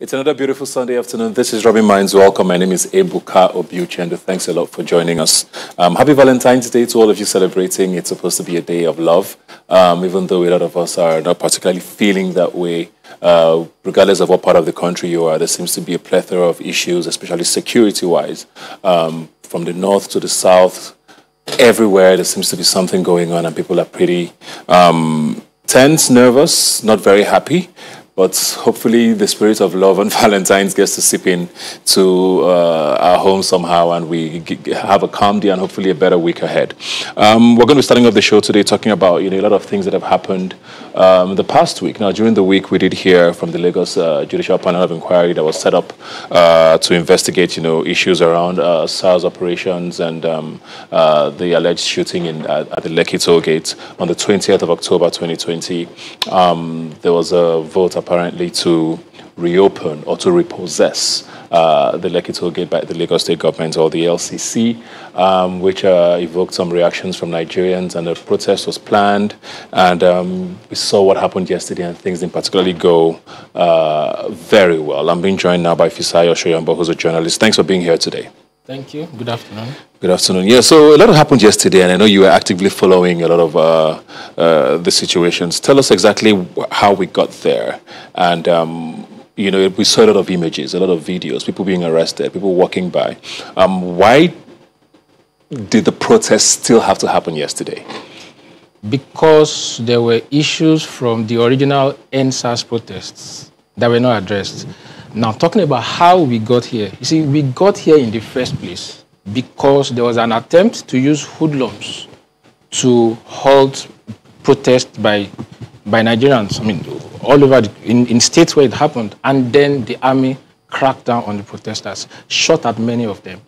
It's another beautiful Sunday afternoon. This is Robin Minds. Welcome. My name is Ebuka Obiuchendo. Thanks a lot for joining us. Happy Valentine's Day to all of you celebrating. It's supposed to be a day of love, even though a lot of us are not particularly feeling that way. Regardless of what part of the country you are, there seems to be a plethora of issues, especially security-wise. From the north to the south, everywhere there seems to be something going on, and people are pretty tense, nervous, not very happy. But hopefully the spirit of love on Valentine's gets to seep in to our home somehow, and we have a calm day and hopefully a better week ahead. We're going to be starting off the show today talking about a lot of things that have happened the past week. Now, during the week, we did hear from the Lagos Judicial Panel of Inquiry that was set up to investigate issues around SARS operations and the alleged shooting at the Lekki toll gate on the 20th of October 2020. There was a vote apparently to reopen or to repossess the Lekki toll gate by the Lagos State Government, or the LCC, which evoked some reactions from Nigerians, and a protest was planned. And we saw what happened yesterday, and things didn't particularly go very well. I'm being joined now by Fisayo Shoyambo, who's a journalist. Thanks for being here today. Thank you. Good afternoon. Good afternoon. Yeah, so a lot happened yesterday, and I know you were actively following a lot of the situations. Tell us exactly how we got there. And, we saw a lot of images, a lot of videos, people being arrested, people walking by. Why did the protest still have to happen yesterday? Because there were issues from the original NSAS protests that were not addressed. Now, talking about how we got here, you see, we got here in the first place because there was an attempt to use hoodlums to halt protests by Nigerians, all over, in states where it happened, and then the army cracked down on the protesters, shot at many of them.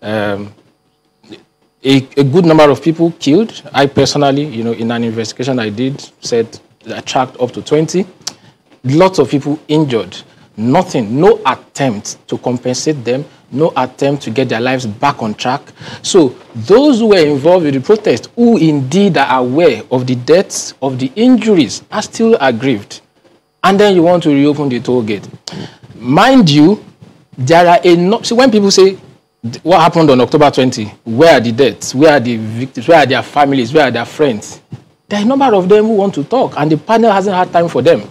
A good number of people killed. I personally, in an investigation I did, said I tracked up to 20. Lots of people injured. Nothing, no attempt to compensate them, no attempt to get their lives back on track. So those who were involved with the protest, who indeed are aware of the deaths, of the injuries, are still aggrieved. And then you want to reopen the toll gate. Mind you, there are enough. See, when people say, what happened on October 20? Where are the deaths? Where are the victims? Where are their families? Where are their friends? There are a number of them who want to talk, and the panel hasn't had time for them.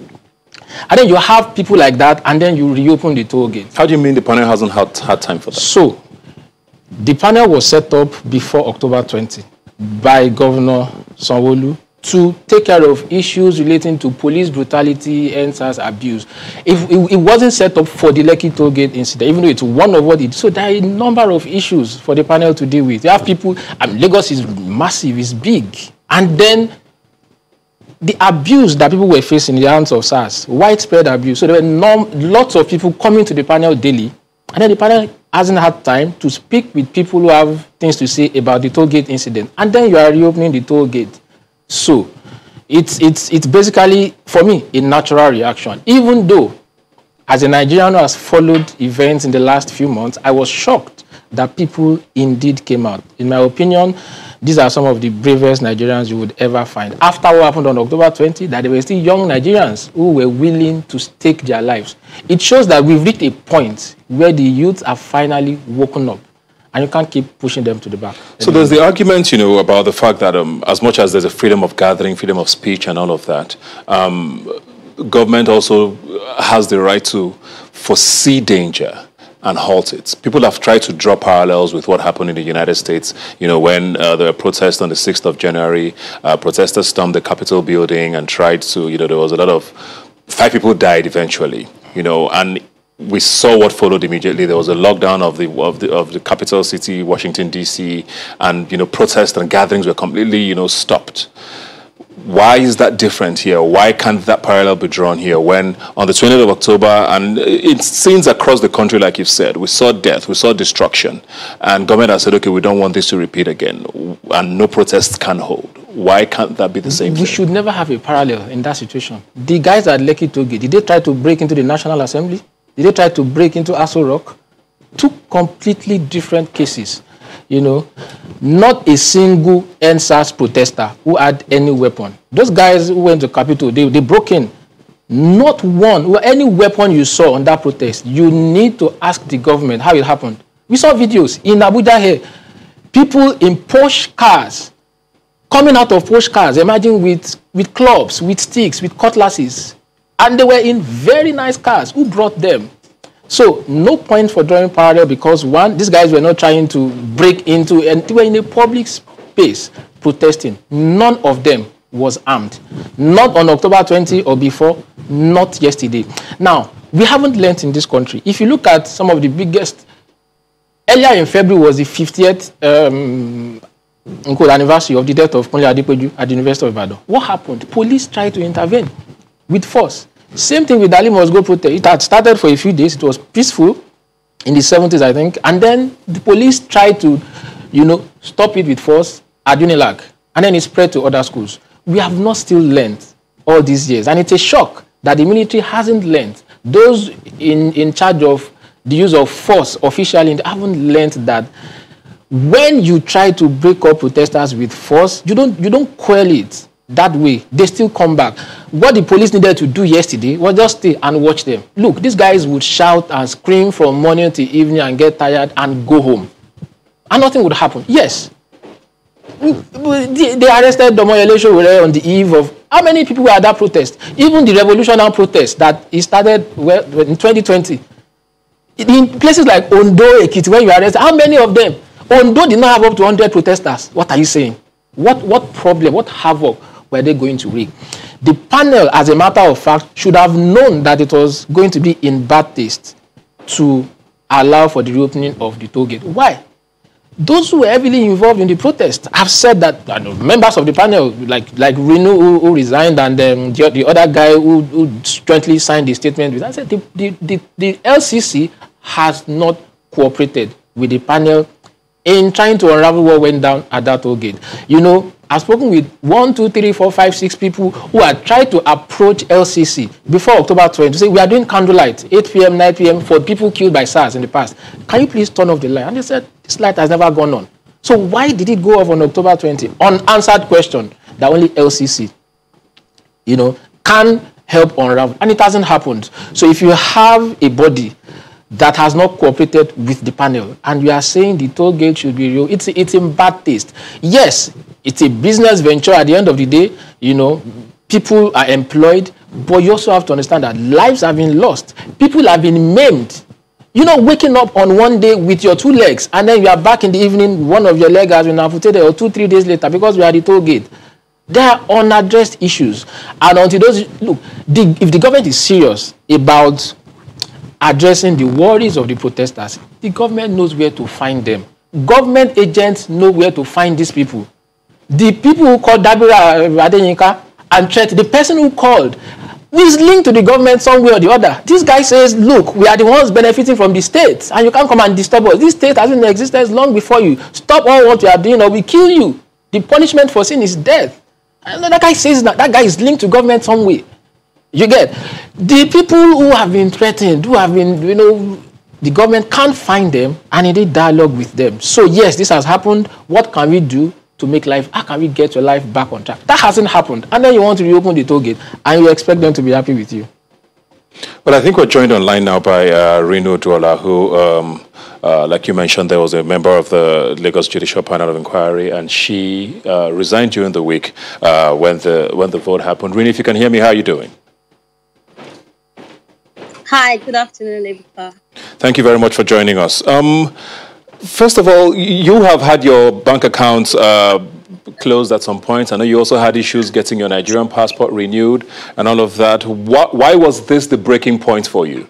And then you have people like that, and then you reopen the toll gate. How do you mean the panel hasn't had time for that? So, the panel was set up before October 20 by Governor Sanwo-Olu to take care of issues relating to police brutality and SARS abuse. It wasn't set up for the Lekki toll gate incident, even though it's one of what it. So there are a number of issues for the panel to deal with. You have people. Lagos is massive, it's big, and then the abuse that people were facing in the hands of SARS, widespread abuse. So there were lots of people coming to the panel daily, and then the panel hasn't had time to speak with people who have things to say about the toll gate incident. And then you are reopening the toll gate. So it's basically, for me, a natural reaction. Even though, as a Nigerian who has followed events in the last few months, I was shocked that people indeed came out. In my opinion, these are some of the bravest Nigerians you would ever find. After what happened on October 20, that there were still young Nigerians who were willing to stake their lives. It shows that we've reached a point where the youth are finally woken up, and you can't keep pushing them to the back. So there's the argument, about the fact that as much as there's a freedom of gathering, freedom of speech and all of that, government also has the right to foresee danger and halt it. People have tried to draw parallels with what happened in the United States, when there were protests on the 6th of January, protesters stormed the Capitol building and tried to, there was a lot of, 5 people died eventually, and we saw what followed immediately. There was a lockdown of the capital city, Washington, D.C., and, protests and gatherings were completely, stopped. Why is that different here? Why can't that parallel be drawn here when on the 20th of October, and it's scenes across the country, like you've said, we saw death, we saw destruction, and government has said, okay, we don't want this to repeat again, and no protests can hold. Why can't that be the same thing? We should never have a parallel in that situation. The guys at Lekki toll gate, did they try to break into the National Assembly? Did they try to break into Aso Rock? Two completely different cases. Not a single NSAS protester who had any weapon. Those guys who went to Capitol, they broke in. Not one, or any weapon you saw on that protest, you need to ask the government how it happened. We saw videos in Abuja here. People in Porsche cars, coming out of Porsche cars, imagine with clubs, with sticks, with cutlasses. And they were in very nice cars. Who brought them? So no point for drawing parallel because one, these guys were not trying to break into, and they were in a public space protesting. None of them was armed. Not on October 20 or before, not yesterday. Now, we haven't learned in this country. If you look at some of the earlier in February was the 50th anniversary of the death of Kunle Adepoju at the University of Ibadan. What happened? Police tried to intervene with force. Same thing with Ali Must Go protest. It had started for a few days. It was peaceful in the 70s, I think. And then the police tried to, stop it with force at Unilag. And then it spread to other schools. We have not still learned all these years. And it's a shock that the military hasn't learned. Those in charge of the use of force officially haven't learned that when you try to break up protesters with force, you don't quell it that way. They still come back. What the police needed to do yesterday was just stay and watch them. Look, these guys would shout and scream from morning to evening and get tired and go home. And nothing would happen. Yes. They arrested Domoyele Sowore on the eve of... How many people were at that protest? Even the revolutionary protest that it started in 2020. In places like Ondo, Ekiti, where you arrested, how many of them? Ondo did not have up to 100 protesters. What are you saying? What problem, what havoc were they going to wreak? The panel, as a matter of fact, should have known that it was going to be in bad taste to allow for the reopening of the toll gate. Why? Those who were heavily involved in the protest have said that members of the panel, like Rinu, who resigned, and the other guy who jointly signed the statement, I said the LCC has not cooperated with the panel in trying to unravel what went down at that toll gate. I've spoken with 1, 2, 3, 4, 5, 6 people who had tried to approach LCC before October 20 to say, we are doing candlelight, 8 p.m., 9 p.m. for people killed by SARS in the past. Can you please turn off the light? And they said, this light has never gone on. So why did it go off on October 20? Unanswered question that only LCC, can help unravel. And it hasn't happened. So if you have a body that has not cooperated with the panel, and you are saying the toll gate should be real, it's in bad taste. Yes, it's a business venture at the end of the day, people are employed, but you also have to understand that lives have been lost. People have been maimed. Waking up on one day with your 2 legs, and then you are back in the evening, one of your legs has been amputated, or 2, 3 days later, because we are at the toll gate. There are unaddressed issues. And until those, look, if the government is serious about addressing the worries of the protesters, the government knows where to find them. Government agents know where to find these people. The people who called Dabira Adeyinka and threatened, the person who called is linked to the government some way or the other. This guy says, look, we are the ones benefiting from the state, and you can't come and disturb us. This state has been in existence long before you. Stop all what you are doing or we kill you. The punishment for sin is death. And that guy says that guy is linked to government some way. You get? The people who have been threatened, who have been, the government can't find them and indeed dialogue with them. So yes, this has happened. What can we do to make life, how can we get your life back on track? That hasn't happened. And then you want to reopen the toll gate and you expect them to be happy with you. Well, I think we're joined online now by Rinu Duola, who, like you mentioned, there was a member of the Lagos Judicial Panel of Inquiry, and she resigned during the week when the vote happened. Rinu, if you can hear me, how are you doing? Hi, good afternoon, Ebuka. Thank you very much for joining us. First of all, you have had your bank accounts closed at some point. I know you also had issues getting your Nigerian passport renewed and all of that. Why was this the breaking point for you?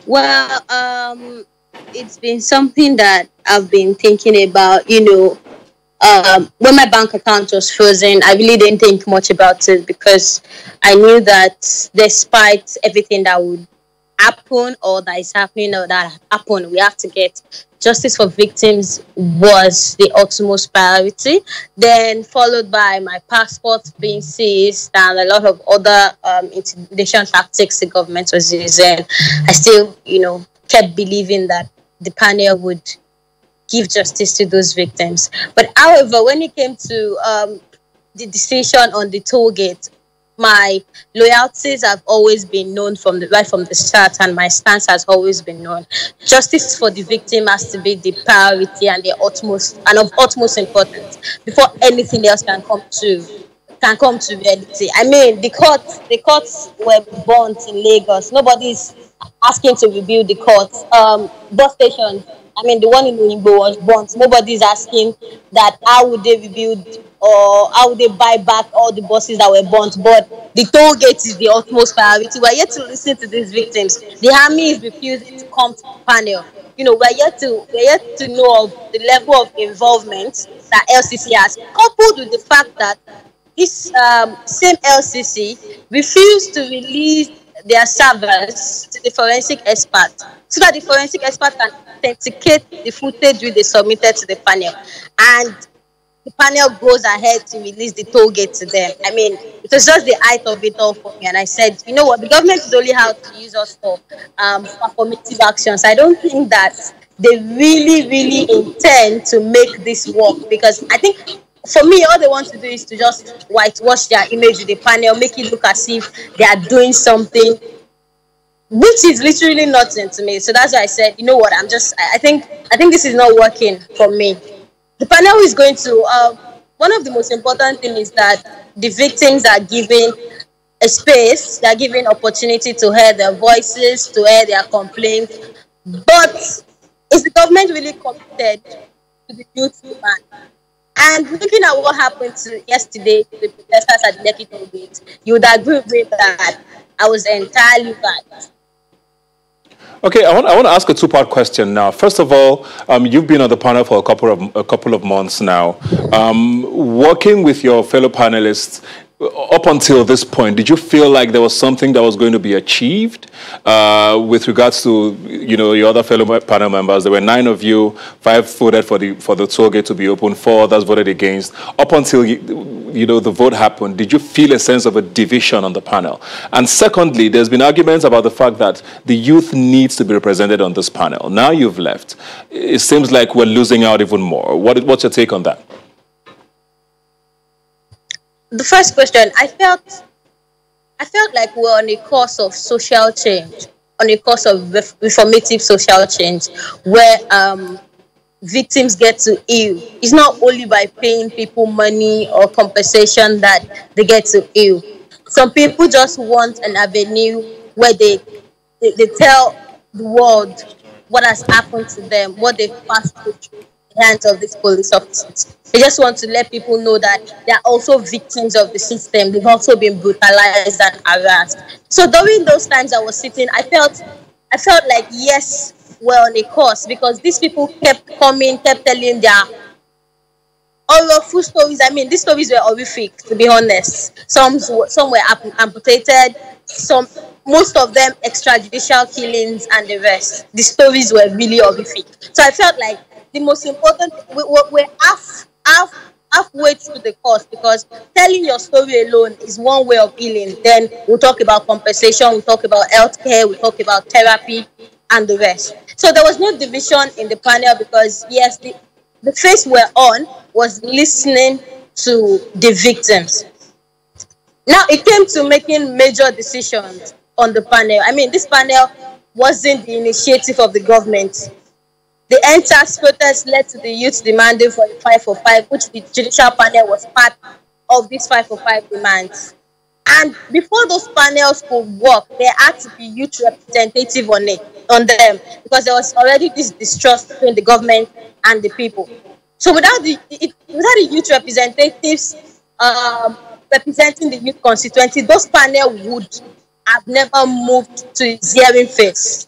Well, it's been something that I've been thinking about, when my bank account was frozen, I really didn't think much about it because I knew that despite everything that would happen or that is happening or that happened, we have to get justice for victims was the utmost priority. Then followed by my passport being seized and a lot of other intimidation tactics the government was using. I still, kept believing that the panel would give justice to those victims. But however, when it came to the decision on the toll gate, my loyalties have always been known right from the start, and my stance has always been known. Justice for the victim has to be the priority and the utmost and of utmost importance before anything else can come to reality. I mean, the courts were burnt in Lagos. Nobody's asking to rebuild the courts. Bus stations. I mean, the one in Uyingbo was burnt. Nobody's asking that how would they rebuild or how would they buy back all the buses that were burnt. But the toll gate is the utmost priority. We're yet to listen to these victims. The army is refusing to come to the panel. We're yet to know of the level of involvement that LCC has, coupled with the fact that this same LCC refused to release their servers to the forensic expert so that the forensic expert can authenticate the footage which they submitted to the panel. And the panel goes ahead to release the toll gate to them. I mean, it was just the height of it all for me. And I said, you know what, the government is only how to use us for affirmative actions. I don't think that they really, really intend to make this work, because I think for me, all they want to do is to just whitewash their image with the panel, make it look as if they are doing something, which is literally nothing to me. So that's why I said, you know what, I think this is not working for me. The panel is going to, one of the most important things is that the victims are given a space, they're given opportunity to hear their voices, to hear their complaints. But is the government really committed to the youth demand? And looking at what happened yesterday to the protesters at the Lekki toll gate, you would agree with me that I was entirely right. Okay, I want to ask a two-part question now. First of all, you've been on the panel for a couple of months now. Working with your fellow panelists, up until this point, did you feel like there was something that was going to be achieved with regards to, your other fellow panel members? There were 9 of you, 5 voted for the toll gate to be open, 4 others voted against. Up until the vote happened, did you feel a sense of a division on the panel? And secondly, there's been arguments about the fact that the youth needs to be represented on this panel. Now you've left. It seems like we're losing out even more. What's your take on that? The first question, I felt like we're on a course of social change, on a course of reformative social change, where victims get to heal. It's not only by paying people money or compensation that they get to heal. Some people just want an avenue where they tell the world what has happened to them, what they've passed through the hands of these police officers. They just want to let people know that they are also victims of the system. They've also been brutalized and harassed. So during those times I was sitting, I felt like, yes, we're on a course, because these people kept coming, kept telling their horrible stories. I mean, these stories were horrific, to be honest. Some were amputated, most of them extrajudicial killings, and the rest. The stories were really horrific. So I felt like the most important, we're halfway through the course, because telling your story alone is one way of healing. Then we'll talk about compensation, we'll talk about healthcare, we'll talk about therapy, and the rest. So there was no division in the panel, because yes, the phase we're on was listening to the victims. Now it came to making major decisions on the panel. I mean, this panel wasn't the initiative of the government. The NSAS protest led to the youth demanding for the 5 for 5, which the judicial panel was part of these 5 for 5 demands. And before those panels could work, there had to be youth representative on them, because there was already this distrust between the government and the people. So without the youth representatives representing the youth constituency, those panels would have never moved to its hearing phase.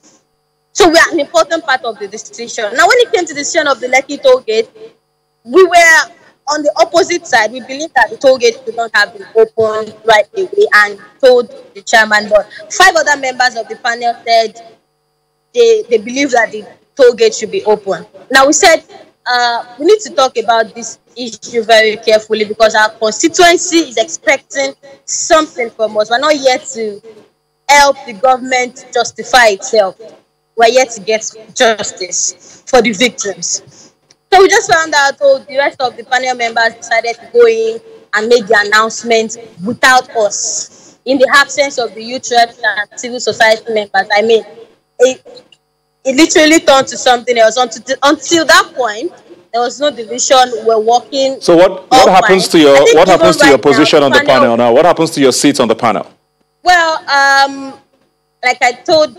So we are an important part of the decision. Now, when it came to the decision of the Lekki toll gate, we were on the opposite side. We believe that the toll gate should not have been opened right away, and told the chairman. But 5 other members of the panel said they believe that the toll gate should be open. Now, we said we need to talk about this issue very carefully, because our constituency is expecting something from us. We're not yet to help the government justify itself. We're yet to get justice for the victims. So we just found out, the rest of the panel members decided to go in and made the announcement without us, in the absence of the youth reps and civil society members. I mean, it literally turned to something else. Until that point, there was no division. We're working. So what happens to your position on the panel now? What happens to your seat on the panel? Well, like I told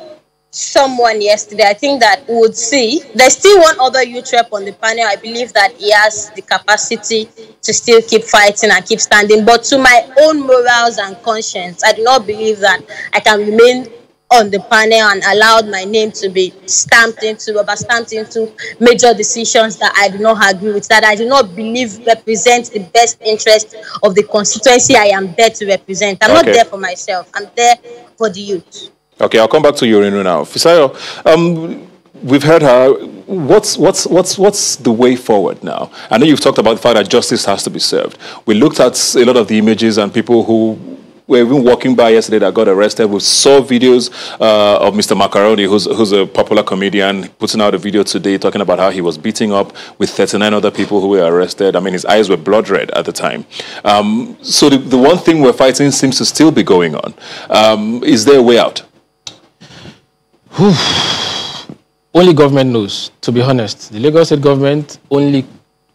someone yesterday, I think that we would see. There's still one other youth rep on the panel. I believe that he has the capacity to still keep fighting and keep standing. But to my own morals and conscience, I do not believe that I can remain on the panel and allowed my name to be rubber stamped into major decisions that I do not agree with, that I do not believe represent the best interest of the constituency I am there to represent. I'm not there for myself. I'm there for the youth. Okay, I'll come back to you, Rinu, now. Fisayo, we've heard her. What's the way forward now? I know you've talked about the fact that justice has to be served. We looked at a lot of the images and people who were even walking by yesterday that got arrested. We saw videos of Mr. Macaroni, who's a popular comedian, putting out a video today talking about how he was beating up with 39 other people who were arrested. I mean, his eyes were blood red at the time. So the one thing we're fighting seems to still be going on. Is there a way out? Only government knows, to be honest. The Lagos State government only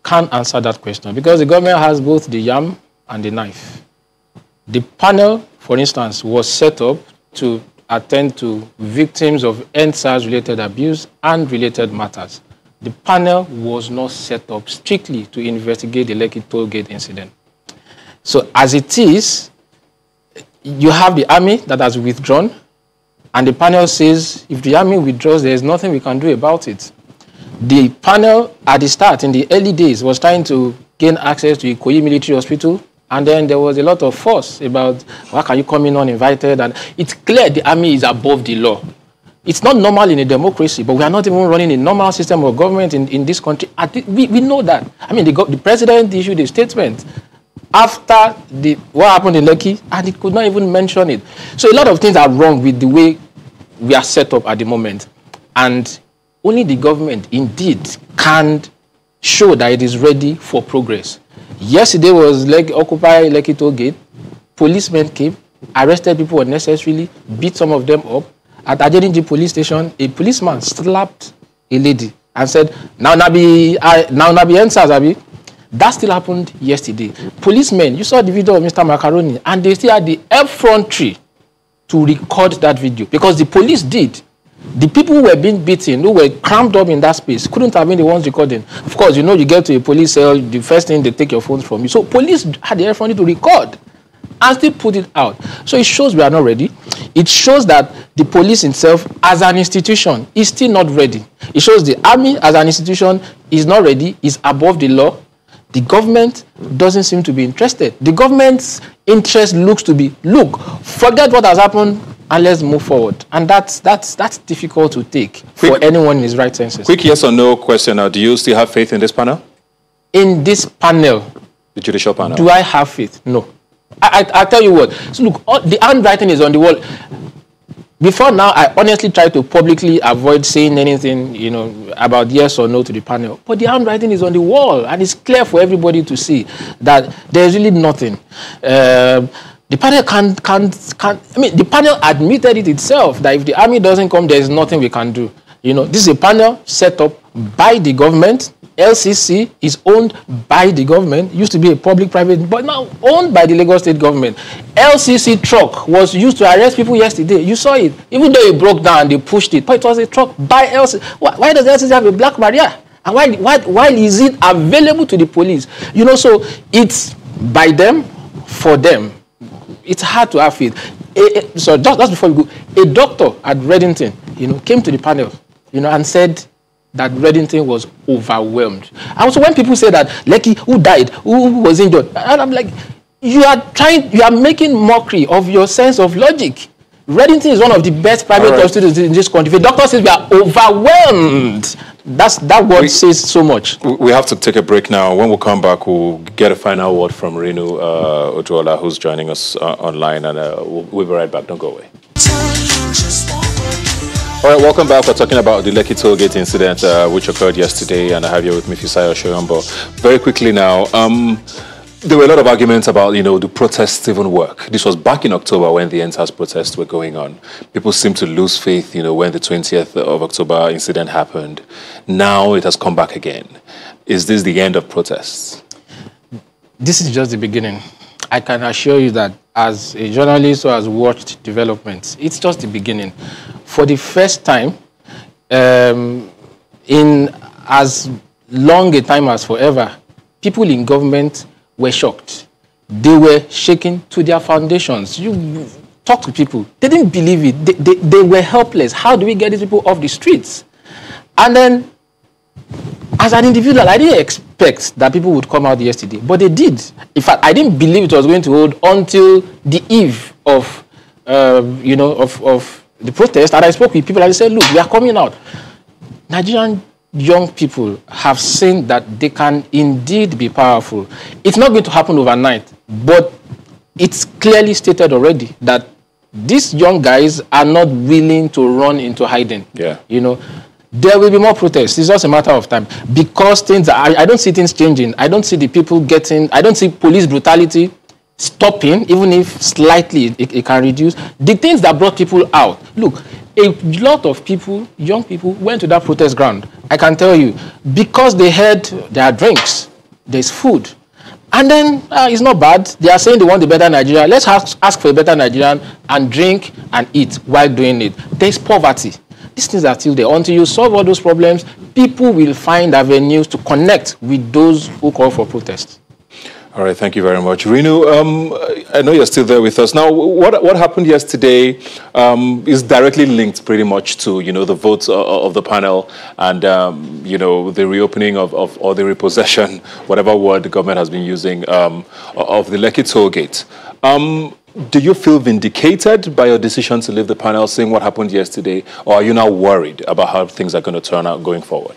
can answer that question because the government has both the yam and the knife. The panel, for instance, was set up to attend to victims of EndSARS-related abuse and related matters. The panel was not set up strictly to investigate the Lekki toll gate incident. So as it is, you have the army that has withdrawn, and the panel says, if the army withdraws, there is nothing we can do about it. The panel, at the start, in the early days, was trying to gain access to Ikoyi Military Hospital, and then there was a lot of fuss about, why can you come in uninvited? And it's clear the army is above the law. It's not normal in a democracy, but we are not even running a normal system of government in this country. We know that. I mean, the president issued a statement after what happened in Lekki, and he could not even mention it. So a lot of things are wrong with the way we are set up at the moment. And only the government, indeed, can show that it is ready for progress. Yesterday was Occupy Lekki toll gate. Policemen came, arrested people unnecessarily, beat some of them up. At Ajedinji police station, a policeman slapped a lady and said, now be EndSARS, Abi. That still happened yesterday. Policemen, you saw the video of Mr. Macaroni, and they still had the effrontery to record that video because the police did. The people who were being beaten, who were crammed up in that space, couldn't have been the ones recording. Of course, you know, you get to a police cell, the first thing they take your phones from you. So police had the effrontery to record and still put it out. So it shows we are not ready. It shows that the police itself, as an institution, is still not ready. It shows the army, as an institution, is not ready, is above the law. The government doesn't seem to be interested. The government's interest looks to be, look, forget what has happened and let's move forward. And that's difficult to take for anyone in his right senses. Quick yes or no question now. Do you still have faith in this panel? In this panel? The judicial panel. Do I have faith? No. I tell you what. So look, the handwriting is on the wall. Before now, I honestly try to publicly avoid saying anything, you know, about yes or no to the panel. But the handwriting is on the wall, and it's clear for everybody to see that there's really nothing. The panel can't. I mean, the panel admitted it itself that if the army doesn't come, there's nothing we can do. You know, this is a panel set up by the government. LCC is owned by the government. It used to be a public-private, but now owned by the Lagos State government. LCC truck was used to arrest people yesterday. You saw it. Even though it broke down, they pushed it. But it was a truck by LCC. Why does LCC have a black barrier? And why is it available to the police? You know, so it's by them, for them. It's hard to have faith. So just before we go, a doctor at Reddington, you know, came to the panel, you know, and said that Reddington was overwhelmed. And also when people say that, Lekki, who died, who was injured, and I'm like, you are making mockery of your sense of logic. Reddington is one of the best private hospitals in this country. If a doctor says we are overwhelmed, that word says so much. We have to take a break now. When we come back, we'll get a final word from Rinu Ojuola, who's joining us online, and we'll be right back. Don't go away. All right, welcome back. We're talking about the Lekki toll gate incident, which occurred yesterday, and I have here with me Fisayo Shoyombo. Very quickly now, There were a lot of arguments about, do protests even work? This was back in October when the end-house protests were going on. People seemed to lose faith, when the 20th of October incident happened. Now it has come back again. Is this the end of protests? This is just the beginning. I can assure you that as a journalist who has watched developments, it's just the beginning. For the first time, in as long a time as forever, people in government were shocked. They were shaken to their foundations. You talk to people, they didn't believe it. They were helpless. How do we get these people off the streets? And then, as an individual, I didn't expect that people would come out yesterday, but they did. In fact, I didn't believe it was going to hold until the eve of, of the protest. And I spoke with people and I said, look, we are coming out. Nigerian young people have seen that they can indeed be powerful. It's not going to happen overnight, but it's clearly stated already that these young guys are not willing to run into hiding. Yeah. There will be more protests. It's just a matter of time because things I don't see things changing. I don't see the people I don't see police brutality stopping, even if slightly it can reduce. The things that brought people out. Look, a lot of people, young people, went to that protest ground. I can tell you, because they had their drinks, there's food. And then it's not bad. They are saying they want a better Nigeria. Let's ask for a better Nigerian and drink and eat while doing it. There's poverty. These things are still there. Until you solve all those problems, people will find avenues to connect with those who call for protest. All right, thank you very much. Rinu, I know you're still there with us. Now, what happened yesterday is directly linked pretty much to, the votes of the panel and, the reopening of or the repossession, whatever word the government has been using, of the Lekki toll gate. Do you feel vindicated by your decision to leave the panel, seeing what happened yesterday, or are you now worried about how things are going to turn out going forward?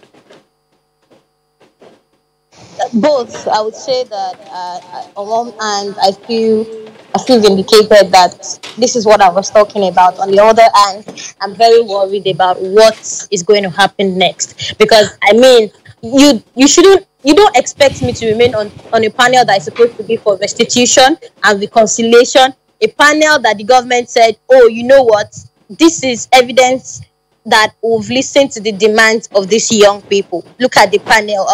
Both. I would say that on one hand, I feel vindicated that this is what I was talking about. On the other hand, I'm very worried about what is going to happen next. Because you don't expect me to remain on a panel that is supposed to be for restitution and reconciliation. A panel that the government said, oh, you know what? This is evidence that we've listened to the demands of these young people. Look at the panel.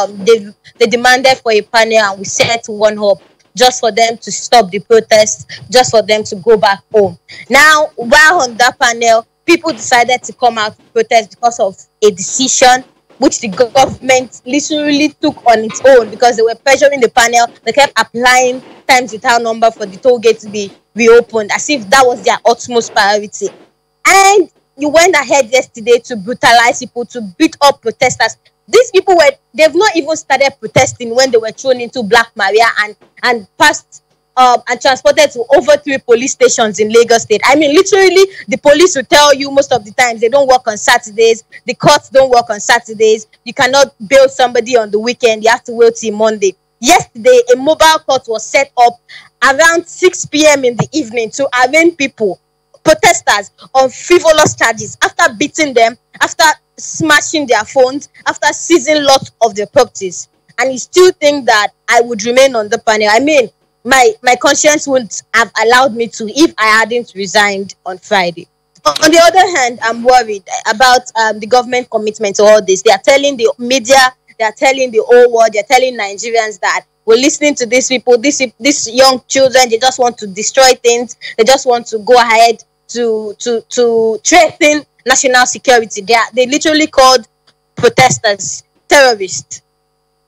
They demanded for a panel and we set one up just for them to stop the protest, just for them to go back home. Now, while on that panel, people decided to come out to protest because of a decision which the government literally took on its own because they were pressuring the panel. They kept applying times without number for the toll gate to be reopened as if that was their utmost priority. And you went ahead yesterday to brutalize people, to beat up protesters. These people they've not even started protesting when they were thrown into Black Maria and passed and transported to over 3 police stations in Lagos State. Literally, the police will tell you most of the times they don't work on Saturdays. The courts don't work on Saturdays. You cannot bail somebody on the weekend. You have to wait till Monday. Yesterday, a mobile court was set up around 6 p.m. in the evening to arraign people, protesters, on frivolous charges after beating them, after smashing their phones, after seizing lots of their properties. And you still think that I would remain on the panel? My conscience wouldn't have allowed me to if I hadn't resigned on Friday. On the other hand, I'm worried about the government commitment to all this. They are telling the media, they are telling the whole world, they are telling Nigerians that we're listening to these people, these young children, they just want to destroy things. They just want to go ahead to threaten national security. They literally called protesters terrorists.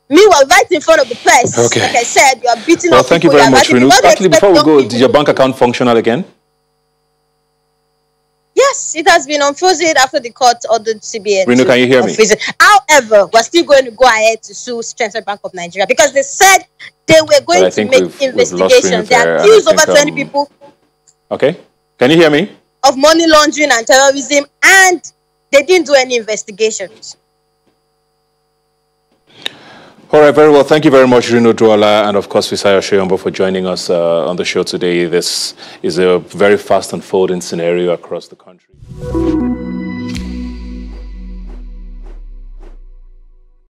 Meanwhile, right in front of the press, okay. Like I said, you are beating up people. Thank you very much, Rinu. Actually, before we go, is your bank account functional again? Yes, it has been unfrozen after the court ordered CBN. Rinu, can you hear me? However, we're still going to go ahead to sue Central Bank of Nigeria because they said they were going to make investigations. They accused over 20 people. Okay. Can you hear me? Of money laundering and terrorism, and they didn't do any investigations. All right, very well. Thank you very much, Rinu Douala, and of course, Fisayo Shoyombo for joining us on the show today. This is a very fast unfolding scenario across the country.